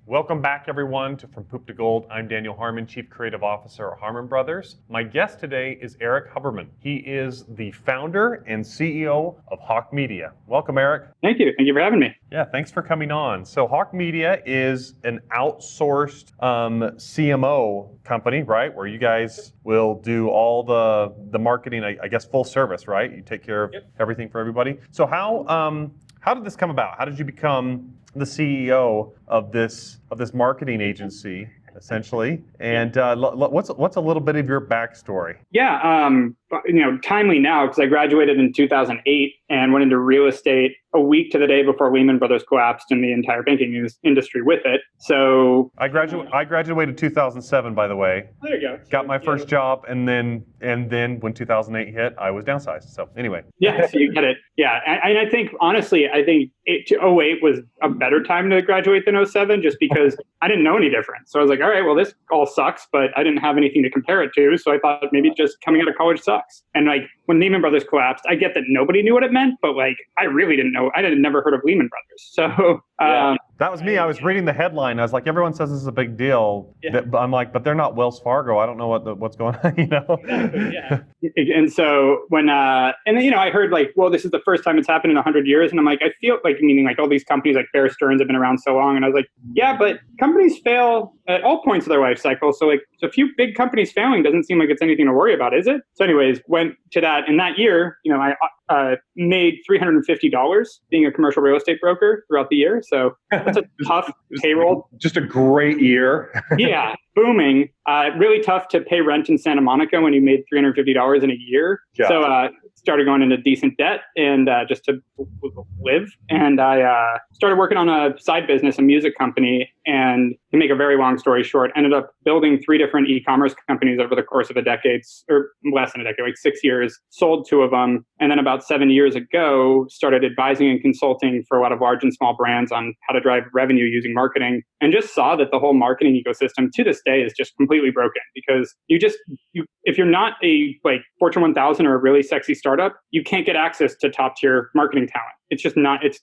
Welcome back, everyone, to From Poop to Gold. I'm Daniel Harmon, Chief Creative Officer at Harmon Brothers. My guest today is Erik Huberman. He is the founder and CEO of Hawke Media. Welcome, Erik. Thank you. Thank you for having me. Yeah, thanks for coming on. So Hawke Media is an outsourced CMO company, right? Where you guys will do all the marketing, I guess, full service, right? You take care of everything for everybody. So how did this come about? How did you become the CEO of this marketing agency, essentially? And what's a little bit of your backstory? Yeah, timely now because I graduated in 2008 and went into real estate a week to the day before Lehman Brothers collapsed and the entire banking industry with it. So I graduated 2007, by the way. There you go. Got my first job, and then when 2008 hit, I was downsized. So anyway. Yeah, so you get it. Yeah, and I think honestly, 08 was a better time to graduate than 07, just because I didn't know any different. So I was like, all right, well, this all sucks, but I didn't have anything to compare it to. So I thought maybe just coming out of college sucks. And like when Lehman Brothers collapsed, I get that nobody knew what it meant, but like I really didn't know. I had never heard of Lehman Brothers. So that was me. I was reading the headline. I was like, everyone says this is a big deal. Yeah. But I'm like, but they're not Wells Fargo. I don't know what's going on, Exactly, yeah. And so when I heard like, well, this is the first time it's happened in 100 years. And I'm like, I feel like, meaning like all these companies like Bear Stearns have been around so long. And I was like, yeah, but companies fail at all points of their life cycle. So like a few big companies failing doesn't seem like it's anything to worry about, is it? So anyways, went to that. And that year, I made $350 being a commercial real estate broker throughout the year. So that's a tough payroll. Just a great year. Yeah, booming. Really tough to pay rent in Santa Monica when you made $350 in a year. Yeah. So started going into decent debt and just to live. And I started working on a side business, a music company. And to make a very long story short, ended up building 3 different e-commerce companies over the course of a decade, or less than a decade, like 6 years, sold 2 of them. And then about 7 years ago, started advising and consulting for a lot of large and small brands on how to drive revenue using marketing, and just saw that the whole marketing ecosystem to this day is just completely broken, because if you're not a like Fortune 1000 or a really sexy startup, you can't get access to top tier marketing talent. It's just not, it's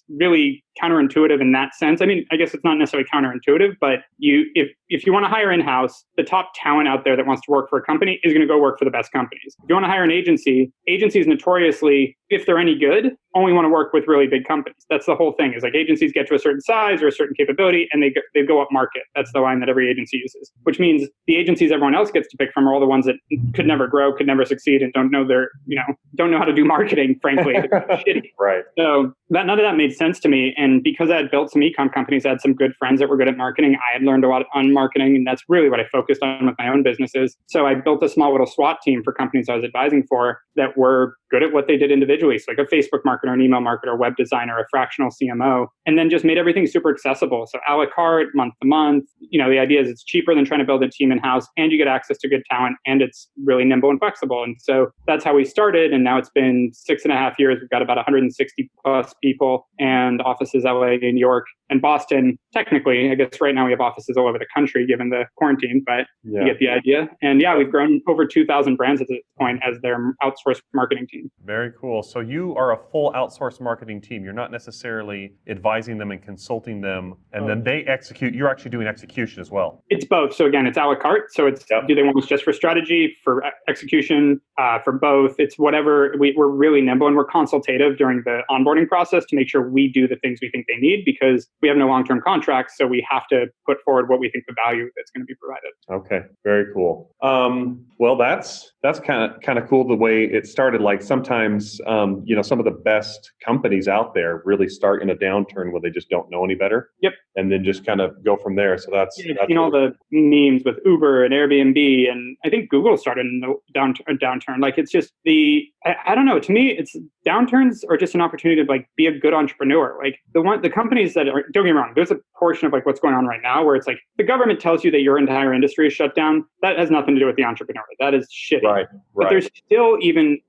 really counterintuitive in that sense. I mean, I guess it's not necessarily counterintuitive, but if you want to hire in-house, the top talent out there that wants to work for a company is going to go work for the best companies. If you want to hire an agency, agencies notoriously, if they're any good, only want to work with really big companies. That's the whole thing, is like agencies get to a certain size or a certain capability and they go up market. That's the line that every agency uses, which means the agencies everyone else gets to pick from are all the ones that could never grow, could never succeed, and don't know how to do marketing, frankly. Shitty. Right. So none of that made sense to me. And because I had built some e-com companies, I had some good friends that were good at marketing. I had learned a lot on marketing, and that's really what I focused on with my own businesses. So I built a small little SWAT team for companies I was advising for that were good at what they did individually. So like a Facebook marketer, an email marketer, web designer, a fractional CMO, and then just made everything super accessible. So a la carte, month to month. The idea is it's cheaper than trying to build a team in-house, and you get access to good talent, and it's really nimble and flexible. And so that's how we started. And now it's been 6.5 years. We've got about 160 plus people and offices LA, New York, and Boston. Technically, I guess right now we have offices all over the country given the quarantine, but you get the idea. And we've grown over 2,000 brands at this point as their outsourced marketing team. Very cool. So you are a full outsourced marketing team. You're not necessarily advising them and consulting them, and then they execute. You're actually doing execution as well. It's both. So again, it's a la carte. So it's do they want us just for strategy, for execution, for both? It's whatever. We're really nimble, and we're consultative during the onboarding process to make sure we do the things we think they need, because we have no long-term contracts. So we have to put forward what we think the value that's going to be provided. Okay. Very cool. Well, that's kind of cool the way it started. Like sometimes, some of the best companies out there really start in a downturn where they just don't know any better. Yep. And then just kind of go from there. So that's all the memes with Uber and Airbnb, and I think Google started in the downturn. Like it's just I don't know. To me, it's downturns are just an opportunity to like be a good entrepreneur. Like the companies that are, don't get me wrong, there's a portion of like what's going on right now where it's like the government tells you that your entire industry is shut down. That has nothing to do with the entrepreneur. That is shitty. Right. But there's still even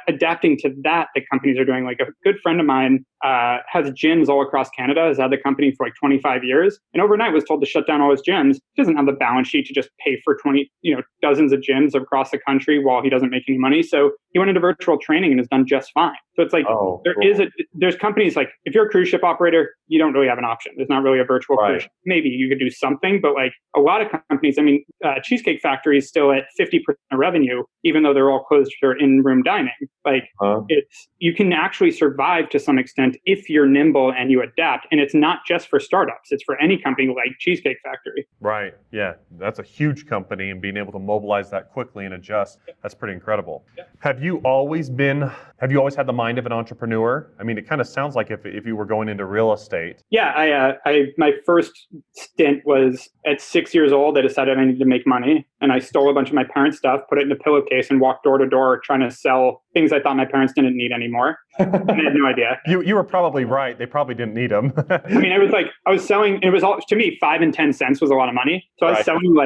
adapting to that companies are doing. Like a good friend of mine has gyms all across Canada, has had the company for like 25 years, and overnight was told to shut down all his gyms. He doesn't have the balance sheet to just pay for dozens of gyms across the country while he doesn't make any money. So he went into virtual training and has done just fine. So it's like, there's companies like, if you're a cruise ship operator, you don't really have an option. There's not really a virtual cruise ship. Maybe you could do something, but like a lot of companies, I mean, Cheesecake Factory is still at 50% of revenue, even though they're all closed for in-room dining. Like you can actually survive to some extent if you're nimble and you adapt. And it's not just for startups. It's for any company like Cheesecake Factory. Right. Yeah. That's a huge company, and being able to mobilize that quickly and adjust, that's pretty incredible. Yeah. Have you always had the mind of an entrepreneur? I mean, it kind of sounds like if you were going into real estate. Yeah. My first stint was at 6 years old. I decided I needed to make money, and I stole a bunch of my parents' stuff, put it in a pillowcase, and walked door to door trying to sell things I thought my parents didn't need anymore. And I had no idea. You were probably right. They probably didn't need them. I mean, I was selling, and it was all, to me, 5 and 10 cents was a lot of money. So I was selling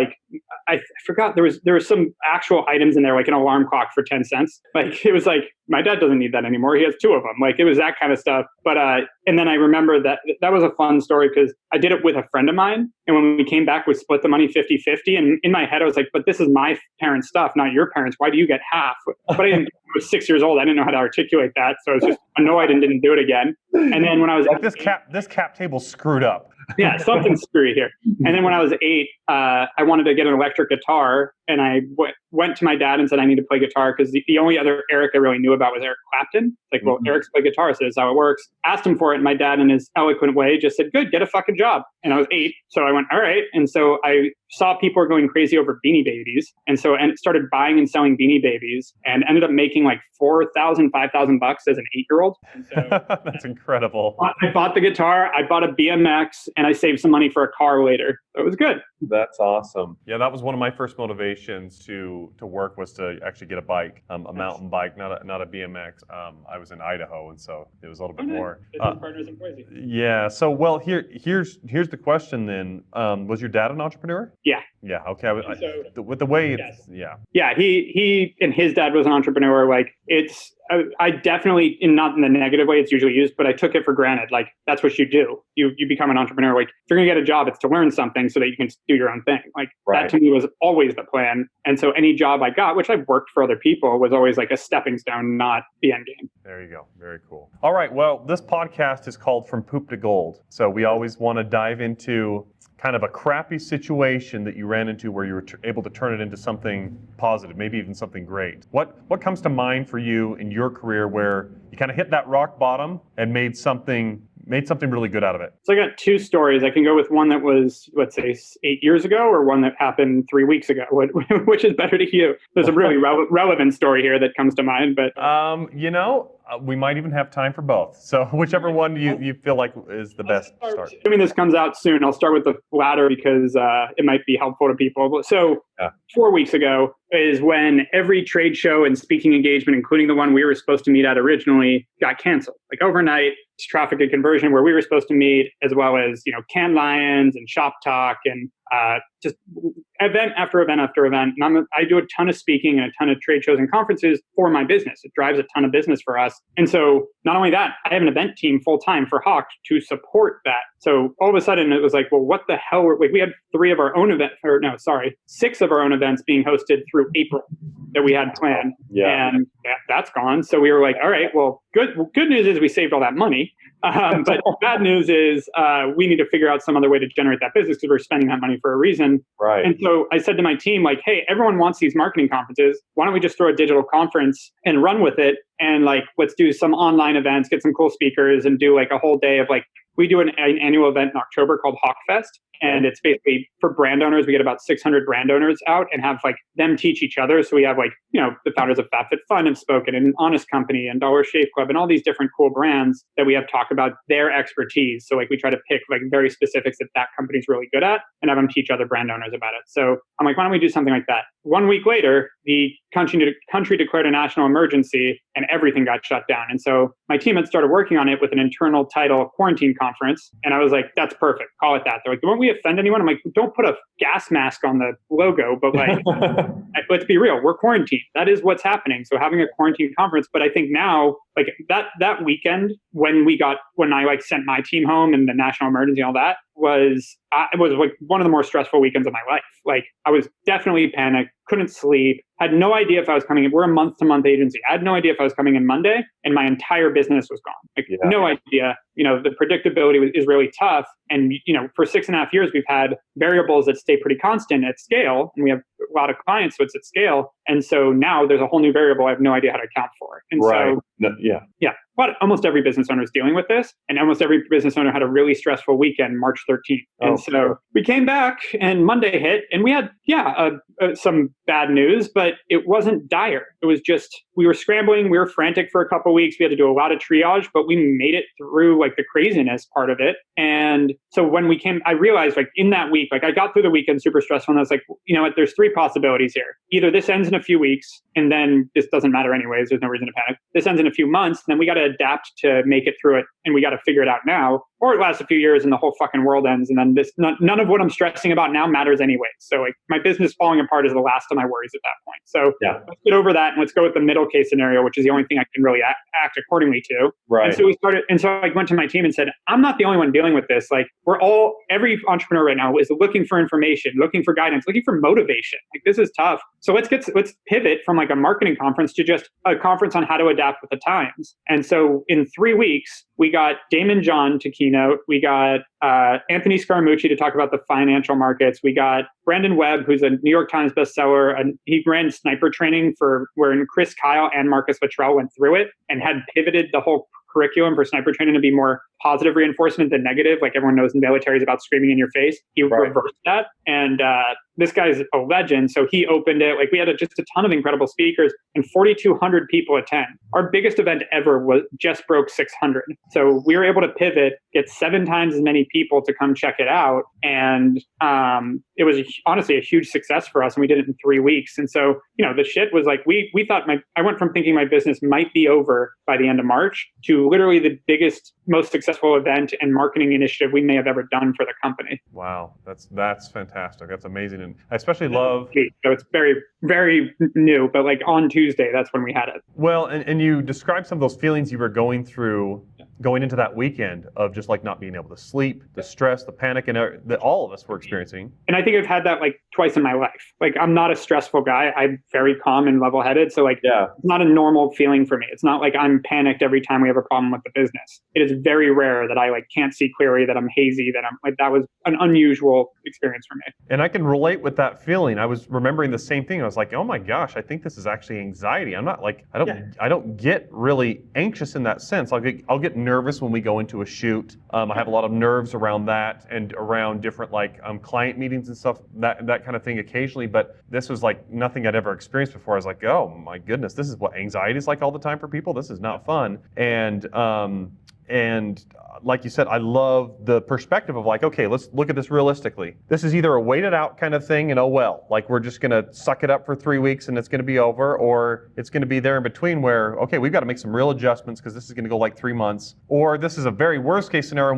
I forgot there was some actual items in there, like an alarm clock for 10 cents. Like, it was like, my dad doesn't need that anymore. He has 2 of them. Like, it was that kind of stuff. But, and then I remember that was a fun story because I did it with a friend of mine. And when we came back, we split the money 50-50. And in my head, I was like, but this is my parents' stuff, not your parents. Why do you get half? But I was 6 years old. I didn't know how to articulate that. So I was just annoyed and didn't do it again. And then when I was like, this cap table's screwed up. Yeah, something's screwy here. And then when I was 8, I wanted to get an electric guitar, and I went to my dad and said, I need to play guitar, because the only other Erik I really knew about was Eric Clapton. Like, well, Eriks play guitar, so this is how it works. Asked him for it, and my dad, in his eloquent way, just said, good, get a fucking job. And I was 8, so I went, all right. And so I saw people were going crazy over Beanie Babies, and so I started buying and selling Beanie Babies, and ended up making like $4,000, $5,000 as an 8-year-old. So that's incredible. I bought the guitar, I bought a BMX, and I saved some money for a car later. So it was good. That's awesome. Yeah, that was one of my first motivations to work, was to actually get a bike, a mountain bike, not a BMX. I was in Idaho, and so it was a little bit more. Business partners in Boise. Yeah. So, well, here's the question then. Was your dad an entrepreneur? Yeah. Yeah. Okay. With the way it's, Yeah. He and his dad was an entrepreneur. Like, it's. I definitely, not in the negative way it's usually used, but I took it for granted. Like, that's what you do. You become an entrepreneur. Like, if you're going to get a job, it's to learn something so that you can do your own thing. Like, that to me was always the plan. And so any job I got, which I've worked for other people, was always like a stepping stone, not the end game. There you go. Very cool. All right. Well, this podcast is called From Poop to Gold. So we always want to dive into kind of a crappy situation that you ran into where you were able to turn it into something positive, maybe even something great. What comes to mind for you in your career where you kind of hit that rock bottom and made something really good out of it? So I got 2 stories. I can go with one that was, let's say, 8 years ago, or one that happened 3 weeks ago. Which is better to you? There's a really relevant story here that comes to mind. But we might even have time for both. So whichever one you feel like is the best start. Assuming this comes out soon, I'll start with the latter because it might be helpful to people. So 4 weeks ago is when every trade show and speaking engagement, including the one we were supposed to meet at originally, got canceled. Like, overnight, it's Traffic and Conversion, where we were supposed to meet, as well as, Cannes Lions and Shop Talk and just event after event after event. And I do a ton of speaking and a ton of trade shows and conferences for my business. It drives a ton of business for us. And so not only that, I have an event team full time for Hawke to support that. So all of a sudden it was like, well, what the hell? We had 6 of our own events being hosted through April that we had planned. Yeah. And that's gone. So we were like, all right, well, good news is we saved all that money. But bad news is we need to figure out some other way to generate that business, because we're spending that money for a reason. Right. And so I said to my team, like, hey, everyone wants these marketing conferences. Why don't we just throw a digital conference and run with it? And like, let's do some online events, get some cool speakers, and do like a whole day of like, we do an annual event in October called Hawke Fest. And it's basically for brand owners. We get about 600 brand owners out and have like them teach each other. So we have like, the founders of FabFitFun have spoken, and Honest Company and Dollar Shave Club and all these different cool brands that we have talk about their expertise. So like, we try to pick like very specifics that company's really good at and have them teach other brand owners about it. So I'm like, why don't we do something like that? 1 week later, the country declared a national emergency and everything got shut down. And so my team had started working on it with an internal title, Quarantine Conference. And I was like, that's perfect. Call it that. They're like, won't we offend anyone? I'm like, don't put a gas mask on the logo, but like, let's be real. We're quarantined. That is what's happening. So having a quarantine conference, but I think now, like that weekend when I like sent my team home and the national emergency and all that, was it was like one of the more stressful weekends of my life. Like I was definitely panicked, couldn't sleep, had no idea if I was coming in. We're a month-to-month agency. I had no idea if I was coming in Monday, and my entire business was gone. Like no idea. The predictability is really tough. And for 6.5 years, we've had variables that stay pretty constant at scale, and we have a lot of clients, so it's at scale. And so now there's a whole new variable I have no idea how to account for. And but almost every business owner is dealing with this, and almost every business owner had a really stressful weekend, March 13th. And so we came back, and Monday hit, and we had some bad news, but it wasn't dire. It was just we were scrambling, we were frantic for a couple of weeks. We had to do a lot of triage, but we made it through like the craziness part of it. And so when we came, I realized like in that week, like I got through the weekend super stressful, and I was like, you know what? There's 3 possibilities here. Either this ends in a few weeks, and then this doesn't matter anyways. There's no reason to panic. This ends in a few months, and then we got to adapt to make it through it, and we got to figure it out now. Or it lasts a few years and the whole fucking world ends, and then none of what I'm stressing about now matters anyway. So like my business falling apart is the last of my worries at that point. So let's get over that, and let's go with the middle case scenario, which is the only thing I can really act accordingly to. Right. And so we started, and so I went to my team and said, I'm not the only one dealing with this. Like every entrepreneur right now is looking for information, looking for guidance, looking for motivation. Like this is tough. So let's pivot from like a marketing conference to just a conference on how to adapt with the times. And so in 3 weeks, we got Damon John to keynote. We got Anthony Scaramucci to talk about the financial markets. We got Brandon Webb, who's a New York Times bestseller, and he ran sniper training wherein Chris Kyle and Marcus Luttrell went through it and had pivoted the whole curriculum for sniper training to be more positive reinforcement than negative. Like everyone knows in the military is about screaming in your face. He reversed that. And this guy's a legend. So he opened it. Like we had just a ton of incredible speakers, and 4,200 people attend. Our biggest event ever just broke 600. So we were able to pivot, get 7 times as many people to come check it out. And it was honestly a huge success for us. And we did it in 3 weeks. And so, the shit was like, we thought I went from thinking my business might be over by the end of March to literally the biggest, most successful event and marketing initiative we may have ever done for the company. Wow. That's fantastic. That's amazing. And I especially love... So it's very, very new, but like on Tuesday, that's when we had it. Well, and you described some of those feelings you were going through going into that weekend of just like not being able to sleep, the stress, the panic, and that all of us were experiencing. And I think I've had that like twice in my life. Like I'm not a stressful guy. I'm very calm and level-headed. So like it's not a normal feeling for me. It's not like I'm panicked every time we have a problem with the business. It is very rare that I like can't see clearly, that I'm hazy, that I'm like, that was an unusual experience for me. And I can relate with that feeling. I was remembering the same thing. I was like, oh my gosh, I think this is actually anxiety. I'm not like, I don't get really anxious in that sense. I'll get nervous when we go into a shoot. I have a lot of nerves around that and around different like client meetings and stuff, that kind of thing occasionally. But this was like nothing I'd ever experienced before. I was like, oh my goodness, this is what anxiety is like all the time for people. This is not fun. And like you said, I love the perspective of like, okay, let's look at this realistically. This is either a waited out kind of thing and like we're just going to suck it up for 3 weeks and it's going to be over, or it's going to be there in between where, okay, we've got to make some real adjustments because this is going to go like 3 months, or this is a very worst case scenario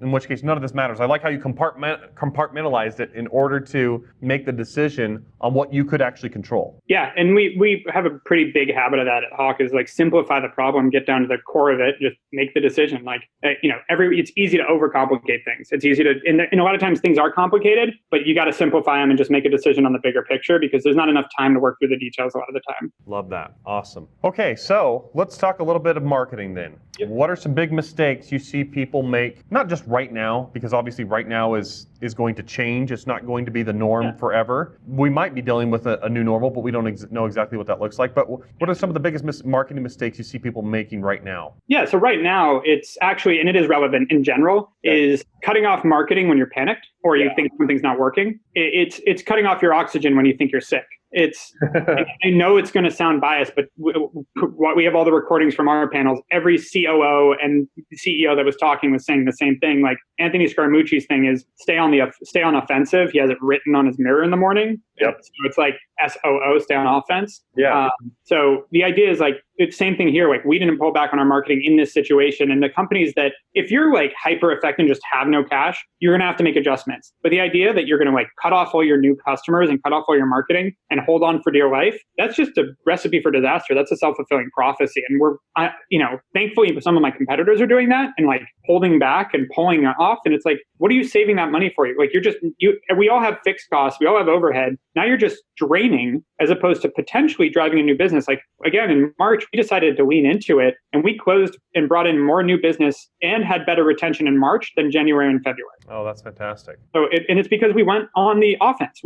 in which case none of this matters. I like how you compartmentalized it in order to make the decision on what you could actually control. Yeah, and we have a pretty big habit of that at Hawke, is like simplify the problem, get down to the core of it, just make the decision. Like, it's easy to overcomplicate things. It's easy to, and a lot of times things are complicated, but you got to simplify them and just make a decision on the bigger picture because there's not enough time to work through the details a lot of the time. Love that. Awesome. Okay, so let's talk a little bit of marketing then. Yep. What are some big mistakes you see people make, not just right now, because obviously right now is going to change. It's not going to be the norm forever. We might be dealing with a new normal, but we don't know exactly what that looks like. But what are some of the biggest marketing mistakes you see people making right now? Yeah, so right now it's actually, and it is relevant in general, is cutting off marketing when you're panicked or you think something's not working. It's cutting off your oxygen when you think you're sick. I know it's going to sound biased, but we have all the recordings from our panels. Every COO and CEO that was talking was saying the same thing. Like Anthony Scaramucci's thing is stay on offensive. He has it written on his mirror in the morning. Yep. So it's like SOO, stay on offense. Yeah. So the idea is like, it's same thing here. Like we didn't pull back on our marketing in this situation. And the companies that, if you're like hyper effective and just have no cash, you're going to have to make adjustments. But the idea that you're going to like cut off all your new customers and cut off all your marketing and hold on for dear life, that's just a recipe for disaster. That's a self-fulfilling prophecy. And thankfully some of my competitors are doing that and like holding back and pulling off. And it's like, what are you saving that money for? Like we all have fixed costs. We all have overhead. Now you're just draining as opposed to potentially driving a new business. Like again, in March, we decided to lean into it and we closed and brought in more new business and had better retention in March than January and February. Oh, that's fantastic. So it's because we went on the offense.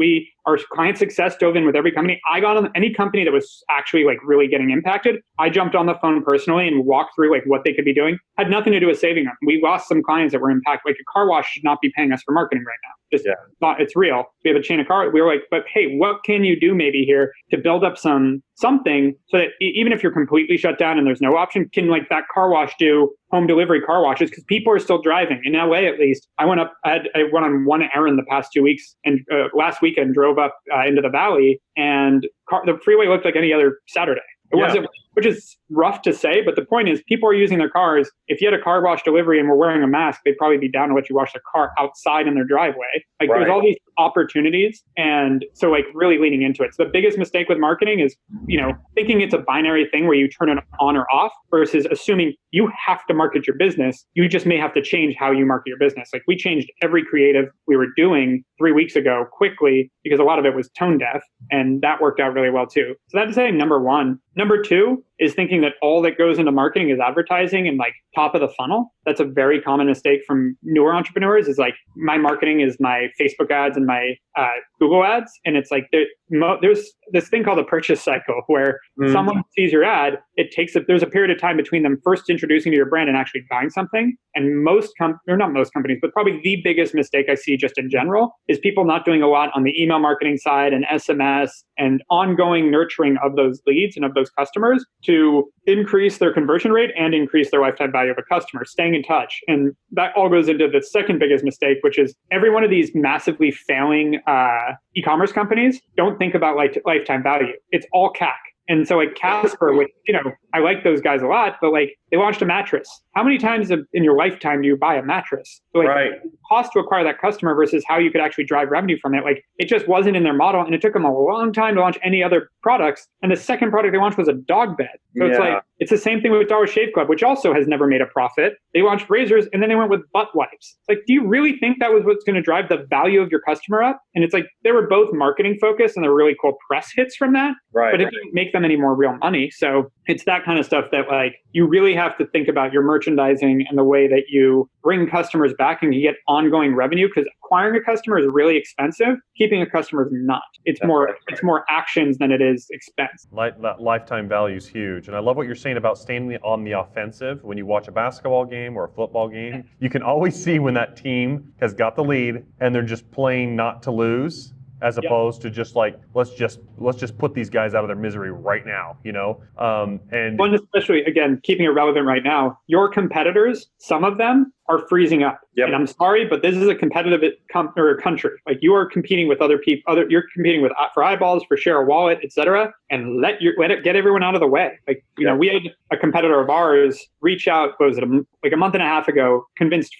Our client success dove in with every company. I got on any company that was actually like really getting impacted. I jumped on the phone personally and walked through like what they could be doing. Had nothing to do with saving them. We lost some clients that were impacted. Like a car wash should not be paying us for marketing right now. It's real. We have a chain of car. We were like, but hey, what can you do maybe here to build up something so that even if you're completely shut down and there's no option, can like that car wash do home delivery car washes? Because people are still driving. In LA, at least, I went on one errand the past 2 weeks, and last weekend drove up into the valley, and the freeway looked like any other Saturday. It wasn't, which is rough to say, but the point is people are using their cars. If you had a car wash delivery and were wearing a mask, they'd probably be down to let you wash their car outside in their driveway. Like There's all these opportunities. And so like really leaning into it. So the biggest mistake with marketing is, thinking it's a binary thing where you turn it on or off versus assuming you have to market your business. You just may have to change how you market your business. Like we changed every creative we were doing 3 weeks ago quickly because a lot of it was tone deaf, and that worked out really well too. So that's saying number one. Number two is thinking that all that goes into marketing is advertising and like top of the funnel. That's a very common mistake from newer entrepreneurs, is like my marketing is my Facebook ads and my Google ads. And it's like there's this thing called a purchase cycle where someone sees your ad, there's a period of time between them first introducing to your brand and actually buying something. And not most companies, but probably the biggest mistake I see just in general is people not doing a lot on the email marketing side and SMS and ongoing nurturing of those leads and of those customers to increase their conversion rate and increase their lifetime value of a customer, staying in touch. And that all goes into the second biggest mistake, which is every one of these massively failing e-commerce companies don't think about lifetime value. It's all CAC. And so like Casper, which, I like those guys a lot, but like they launched a mattress. How many times in your lifetime do you buy a mattress? So like the cost to acquire that customer versus how you could actually drive revenue from it. Like it just wasn't in their model, and it took them a long time to launch any other products. And the second product they launched was a dog bed. So it's like, it's the same thing with Dollar Shave Club, which also has never made a profit. They launched razors and then they went with butt wipes. It's like, do you really think that was what's going to drive the value of your customer up? And it's like, they were both marketing focused and there were really cool press hits from that, but it didn't make them any more real money. So it's that kind of stuff that like, you really have to think about your merchandising and the way that you bring customers back and you get ongoing revenue, because acquiring a customer is really expensive. Keeping a customer is not. It's more actions than it is expense. That lifetime value is huge. And I love what you're saying about staying on the offensive. When you watch a basketball game or a football game, you can always see when that team has got the lead and they're just playing not to lose, as opposed to just like, let's just put these guys out of their misery right now, and one, especially again, keeping it relevant right now, your competitors, some of them are freezing up. And I'm sorry, but this is a competitive country. Like you are competing with other people, you're competing for eyeballs, for share of wallet, et cetera, and let it get everyone out of the way. Like, we had a competitor of ours reach out, like a month and a half ago, convinced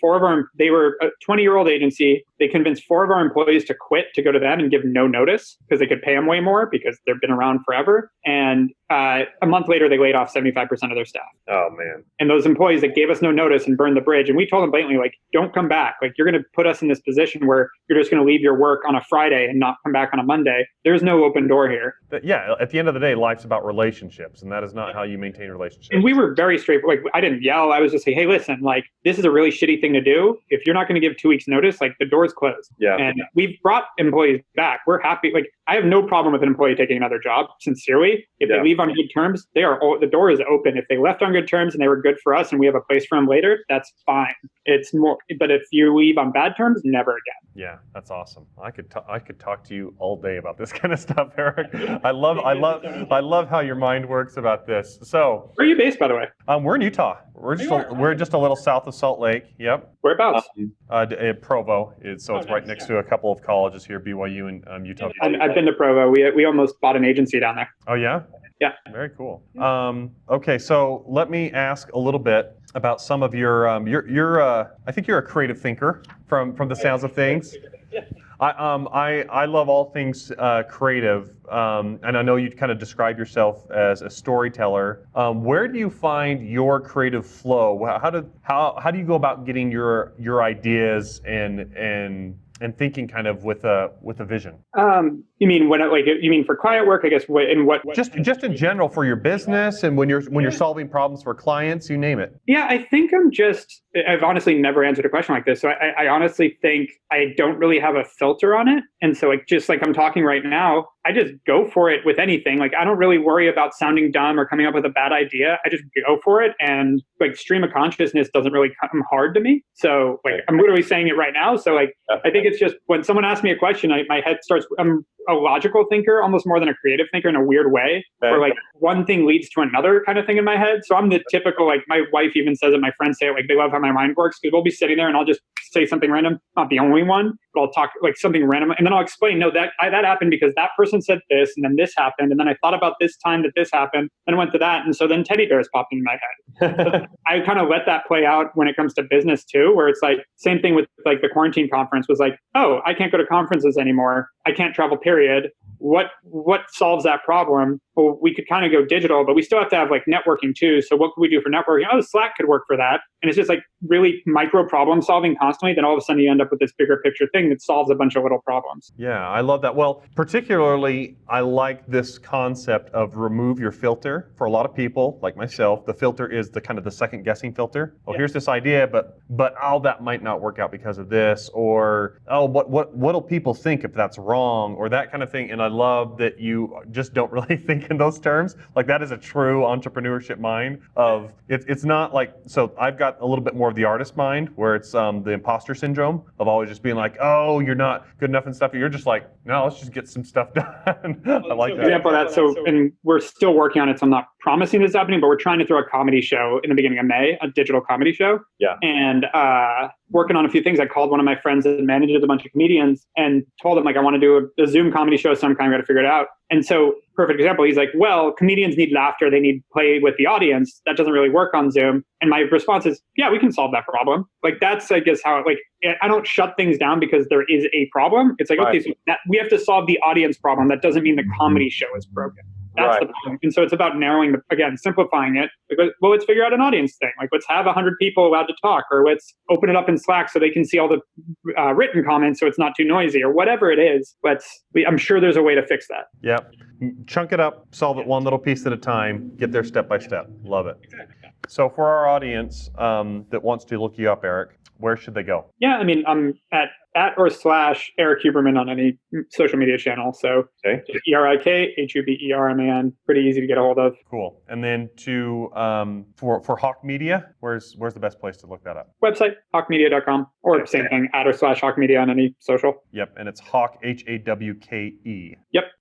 they were a 20-year-old agency. They convinced 4 of our employees to quit, to go to them and give no notice because they could pay them way more because they've been around forever. And a month later, they laid off 75% of their staff. Oh, man. And those employees that gave us no notice and burned the bridge. And we told them blatantly, like, don't come back. Like, you're going to put us in this position where you're just going to leave your work on a Friday and not come back on a Monday. There's no open door here. But yeah, at the end of the day, life's about relationships, and that is not how you maintain relationships. And we were very straightforward. Like, I didn't yell. I was just saying, hey, listen, like, this is a really shitty thing to do. If you're not going to give 2 weeks notice, like, the door's closed. And we've brought employees back. We're happy. Like, I have no problem with an employee taking another job, sincerely. If they leave on good terms, the door is open. If they left on good terms and they were good for us and we have a place for them later, that's fine. It's more, but if you leave on bad terms, never again. Yeah, that's awesome. I could talk to you all day about this kind of stuff, Erik. I love how your mind works about this. So, where are you based, by the way? We're in Utah. we're just a little south of Salt Lake. Yep. Whereabouts? Provo. It's nice, right next to a couple of colleges here, BYU and Utah. I've been to Provo. We almost bought an agency down there. Oh yeah. Yeah. Very cool. Okay, so let me ask a little bit about some of your I think you're a creative thinker from the sounds of things. I love all things creative, and I know you kind of describe yourself as a storyteller. Where do you find your creative flow? How do you go about getting your ideas and thinking kind of with a vision? You mean for client work? I guess what? Just in general for your business and when you're solving problems for clients, you name it. Yeah, I think I've honestly never answered a question like this. So I honestly think I don't really have a filter on it. And so just like I'm talking right now, I just go for it with anything. Like I don't really worry about sounding dumb or coming up with a bad idea. I just go for it. And like stream of consciousness doesn't really come hard to me. So like I'm literally saying it right now. So like I think it's just when someone asks me a question, my head starts, I'm a logical thinker almost more than a creative thinker in a weird way, where like one thing leads to another kind of thing in my head. So I'm the typical, like my wife even says it, my friends say it, like they love how my mind works because we'll be sitting there and I'll just say something random, not the only one, but I'll talk like something random and then I'll explain, no, that happened because that person said this and then this happened and then I thought about this time that this happened and went to that and so then teddy bears popped into my head. So I kind of let that play out when it comes to business too, where it's like same thing with like the quarantine conference was like, oh, I can't go to conferences anymore. I can't travel, period. What solves that problem? Well, we could kind of go digital, but we still have to have like networking too. So what could we do for networking? Oh, Slack could work for that. And it's just like really micro problem solving constantly. Then all of a sudden you end up with this bigger picture thing that solves a bunch of little problems. Yeah, I love that. Well, particularly, I like this concept of remove your filter. For a lot of people, like myself, the filter is the kind of the second guessing filter. Oh, here's this idea, but that might not work out because of this, or what'll people think if that's wrong, or that kind of thing. And I love that you just don't really think in those terms. Like that is a true entrepreneurship mind of it's not like, so I've got a little bit more of the artist mind where it's the imposter syndrome of always just being like, oh, you're not good enough and stuff. You're just like, no, let's just get some stuff done. I like that. Example of that. So, and we're still working on it. So I'm not promising this happening, but we're trying to throw a comedy show in the beginning of May, a digital comedy show. Yeah. And working on a few things. I called one of my friends that manages a bunch of comedians and told him like, I want to do a Zoom comedy show. So I'm kind of got to figure it out. And so perfect example, he's like, well, comedians need laughter. They need play with the audience. That doesn't really work on Zoom. And my response is, yeah, we can solve that problem. Like that's, I guess, how like, I don't shut things down because there is a problem. It's like, okay, so we have to solve the audience problem. That doesn't mean the comedy show is broken. That's the problem. And so it's about narrowing, simplifying it. Because, well, let's figure out an audience thing. Like, let's have 100 people allowed to talk, or let's open it up in Slack so they can see all the written comments so it's not too noisy, or whatever it is. I'm sure there's a way to fix that. Yeah. Chunk it up, solve it one little piece at a time, get there step by step. Love it. Exactly. So for our audience that wants to look you up, Erik, where should they go? Yeah, I mean, I'm at or / Erik Huberman on any social media channel. So Erik Huberman, pretty easy to get a hold of. Cool. And then for Hawke Media, where's the best place to look that up? Website, hawkemedia.com, or same thing, @ Hawke Media on any social. Yep, and it's Hawke, Hawke. Yep.